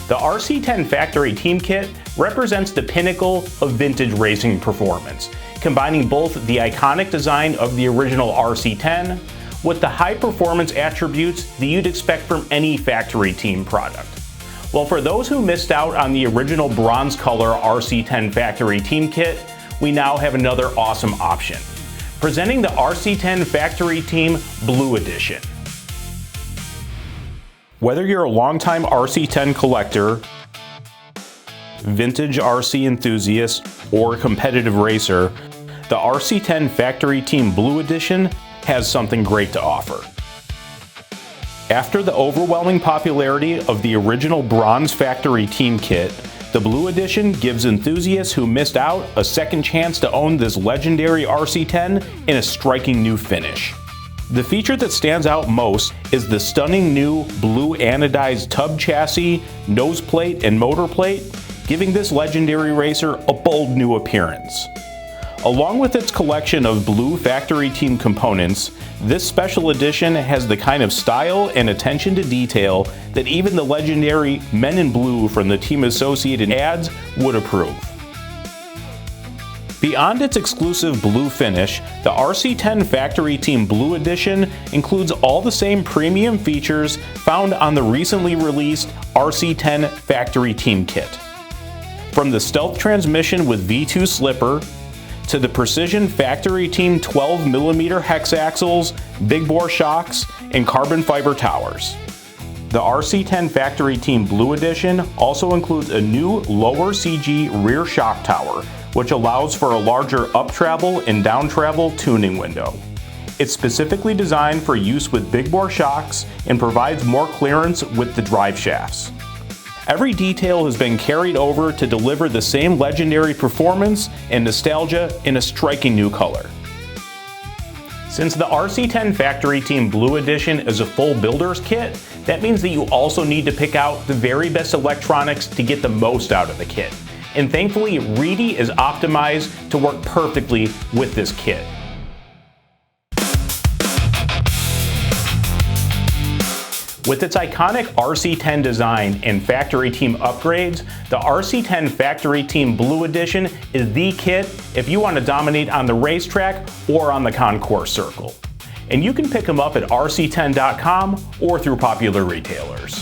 The RC10 Factory Team Kit represents the pinnacle of vintage racing performance, combining both the iconic design of the original RC10 with the high performance attributes that you'd expect from any factory team product. Well, for those who missed out on the original bronze color RC10 Factory Team Kit, we now have another awesome option. Presenting the RC10 Factory Team Blue Edition. Whether you're a longtime RC10 collector, vintage RC enthusiast, or competitive racer, the RC10 Factory Team Blue Edition has something great to offer. After the overwhelming popularity of the original bronze Factory Team Kit, the Blue Edition gives enthusiasts who missed out a second chance to own this legendary RC10 in a striking new finish. The feature that stands out most is the stunning new blue anodized tub chassis, nose plate, and motor plate, giving this legendary racer a bold new appearance. Along with its collection of blue factory team components, this special edition has the kind of style and attention to detail that even the legendary Men in Blue from the Team Associated ads would approve. Beyond its exclusive blue finish, the RC10 Factory Team Blue Edition includes all the same premium features found on the recently released RC10 Factory Team Kit. From the stealth transmission with V2 slipper, to the precision Factory Team 12mm hex axles, big bore shocks, and carbon fiber towers. The RC10 Factory Team Blue Edition also includes a new lower CG rear shock tower, which allows for a larger up travel and down travel tuning window. It's specifically designed for use with big bore shocks and provides more clearance with the drive shafts. Every detail has been carried over to deliver the same legendary performance and nostalgia in a striking new color. Since the RC10 Factory Team Blue Edition is a full builder's kit, that means that you also need to pick out the very best electronics to get the most out of the kit. And thankfully, Reedy is optimized to work perfectly with this kit. With its iconic RC10 design and factory team upgrades, the RC10 Factory Team Blue Edition is the kit if you want to dominate on the racetrack or on the concourse circle. And you can pick them up at rc10.com or through popular retailers.